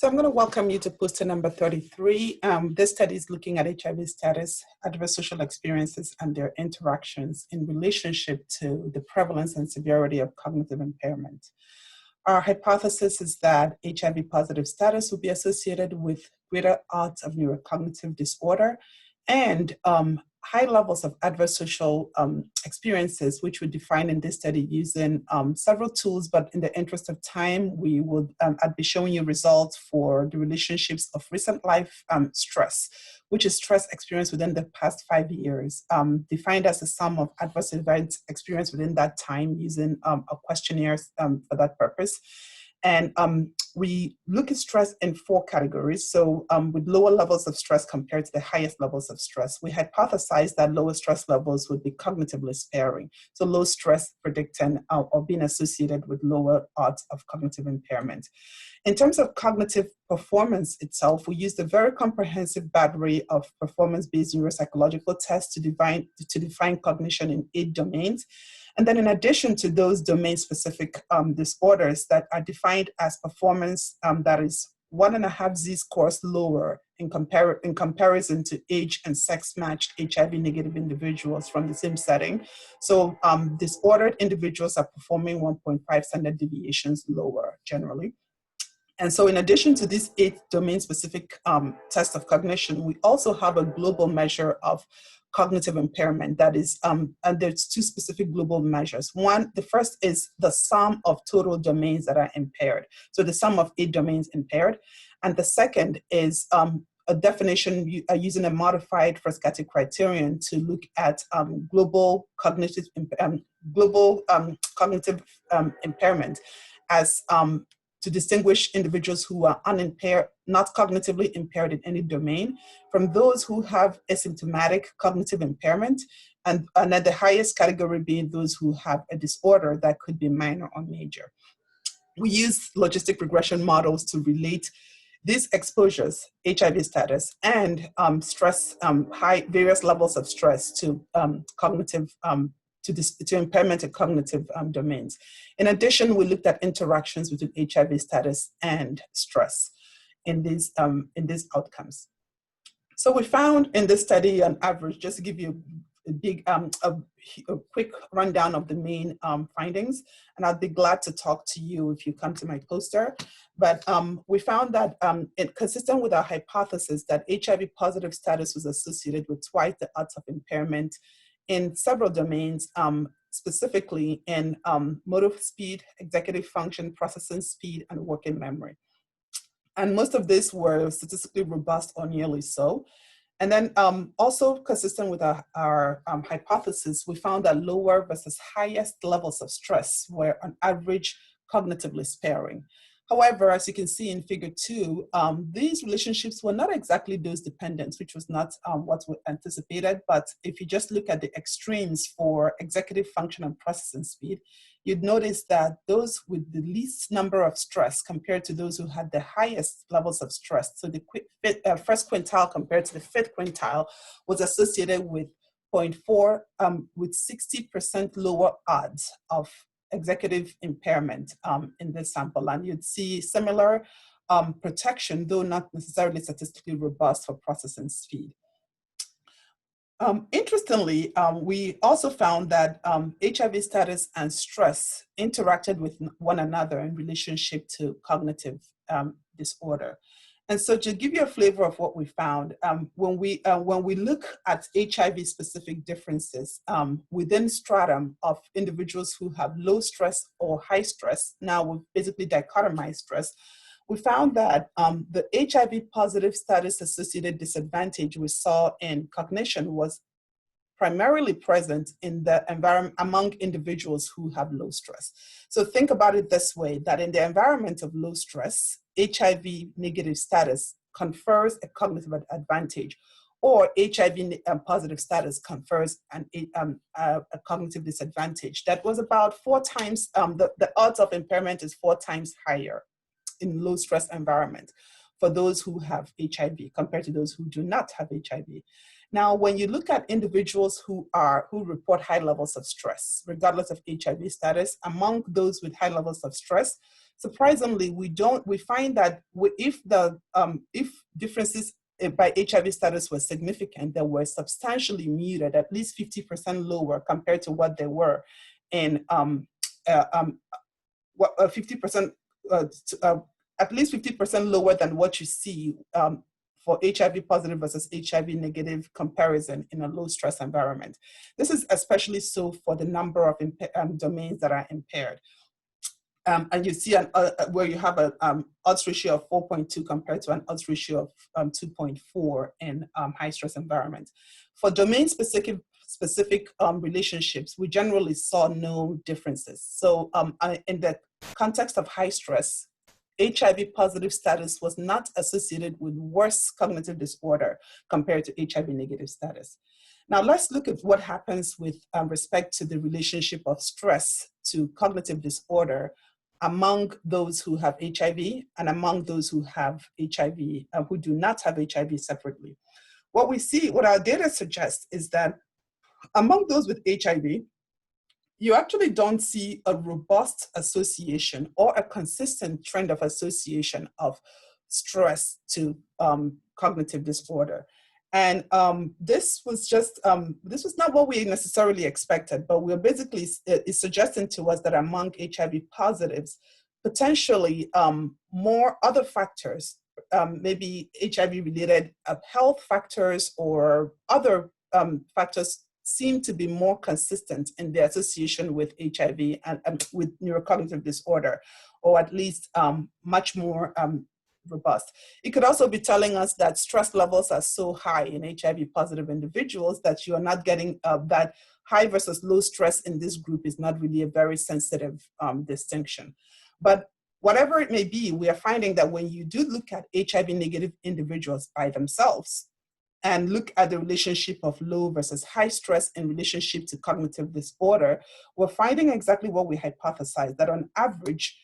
So I'm going to welcome you to poster number 33. This study is looking at HIV status, adverse social experiences, and their interactions in relationship to the prevalence and severity of cognitive impairment. Our hypothesis is that HIV positive status will be associated with greater odds of neurocognitive disorder and high levels of adverse social experiences, which we define in this study using several tools, but in the interest of time, we would I'd be showing you results for the relationships of recent life stress, which is stress experienced within the past 5 years, defined as the sum of adverse events experienced within that time using a questionnaire for that purpose. And we look at stress in 4 categories. So with lower levels of stress compared to the highest levels of stress, we hypothesized that lower stress levels would be cognitively sparing. So low stress predicting or being associated with lower odds of cognitive impairment. In terms of cognitive performance itself, we used a very comprehensive battery of performance-based neuropsychological tests to define cognition in 8 domains. And then in addition to those domain-specific disorders that are defined as performance that is 1.5 Z-scores lower in comparison to age and sex-matched HIV-negative individuals from the same setting. So disordered individuals are performing 1.5 standard deviations lower generally. And so in addition to these 8 domain-specific tests of cognition, we also have a global measure of cognitive impairment that is, and there's 2 specific global measures. The first is the sum of total domains that are impaired. So the sum of 8 domains impaired. And the second is a definition using a modified Frascati criterion to look at global cognitive impairment as to distinguish individuals who are unimpaired, not cognitively impaired in any domain, from those who have asymptomatic cognitive impairment, and at the highest category being those who have a disorder that could be minor or major. We use logistic regression models to relate these exposures, HIV status, and stress, various levels of stress to cognitive to impairment of cognitive domains. In addition, we looked at interactions between HIV status and stress in these outcomes. So we found in this study an average, just to give you a quick rundown of the main findings, and I'd be glad to talk to you if you come to my poster. But we found that consistent with our hypothesis that HIV positive status was associated with twice the odds of impairment in several domains, specifically in motor speed, executive function, processing speed, and working memory. And most of these were statistically robust or nearly so. And then also consistent with our hypothesis, we found that lower versus highest levels of stress were on average cognitively sparing. However, as you can see in figure 2, these relationships were not exactly dose dependent, which was not what we anticipated. But if you just look at the extremes for executive function and processing speed, you'd notice that those with the least number of stress compared to those who had the highest levels of stress, so the first quintile compared to the 5th quintile, was associated with 0.4 with 60% lower odds of executive impairment in this sample. And you'd see similar protection, though not necessarily statistically robust for processing speed. Interestingly, we also found that HIV status and stress interacted with one another in relationship to cognitive disorder. And so to give you a flavor of what we found, when we look at HIV-specific differences within stratum of individuals who have low stress or high stress, now we've basically dichotomized stress, we found that the HIV-positive status-associated disadvantage we saw in cognition was primarily present in the environment among individuals who have low stress. So think about it this way, that in the environment of low stress, HIV negative status confers a cognitive advantage, or HIV positive status confers a cognitive disadvantage. That was about 4 times, the odds of impairment is 4 times higher in low stress environment for those who have HIV compared to those who do not have HIV. Now, when you look at individuals who report high levels of stress, regardless of HIV status, among those with high levels of stress, surprisingly, we find that if differences by HIV status were significant, they were substantially muted, at least 50% lower compared to what they were in 50%, at least 50% lower than what you see for HIV positive versus HIV negative comparison in a low stress environment. This is especially so for the number of domains that are impaired. And you see where you have an odds ratio of 4.2 compared to an odds ratio of 2.4 in high stress environments. For domain specific relationships, we generally saw no differences. So in the context of high stress, HIV positive status was not associated with worse cognitive disorder compared to HIV negative status. Now let's look at what happens with respect to the relationship of stress to cognitive disorder among those who have HIV and among those who have HIV, who do not have HIV separately. What we see, what our data suggests is that among those with HIV, you actually don't see a robust association or a consistent trend of association of stress to cognitive disorder. And this was not what we necessarily expected, but we're basically is suggesting to us that among HIV positives, potentially more other factors, maybe HIV-related health factors or other factors seem to be more consistent in their association with HIV and with neurocognitive disorder, or at least much more robust. It could also be telling us that stress levels are so high in HIV positive individuals that you are not getting that high versus low stress in this group is not really a very sensitive distinction. But whatever it may be, we are finding that when you do look at HIV negative individuals by themselves and look at the relationship of low versus high stress in relationship to cognitive disorder, we're finding exactly what we hypothesized, that on average,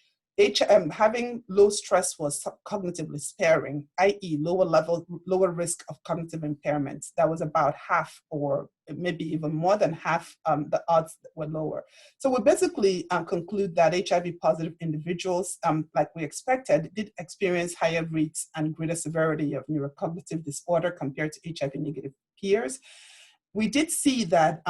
having low stress was cognitively sparing, i.e. lower risk of cognitive impairments. That was about half or maybe even more than half the odds were lower. So we basically conclude that HIV positive individuals, like we expected, did experience higher rates and greater severity of neurocognitive disorder compared to HIV negative peers. We did see that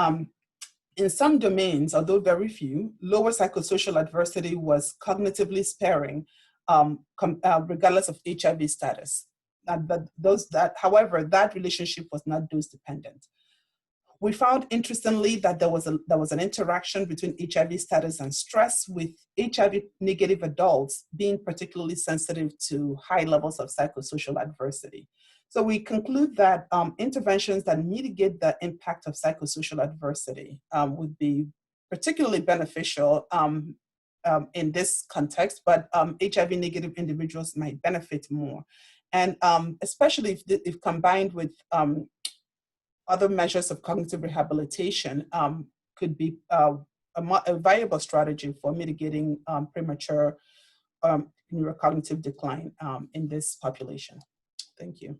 in some domains, although very few, lower psychosocial adversity was cognitively sparing, regardless of HIV status. However, that relationship was not dose dependent. We found, interestingly, that there was an interaction between HIV status and stress, with HIV negative adults being particularly sensitive to high levels of psychosocial adversity. So we conclude that interventions that mitigate the impact of psychosocial adversity would be particularly beneficial in this context, but HIV negative individuals might benefit more. And especially if combined with other measures of cognitive rehabilitation, could be a viable strategy for mitigating premature neurocognitive decline in this population. Thank you.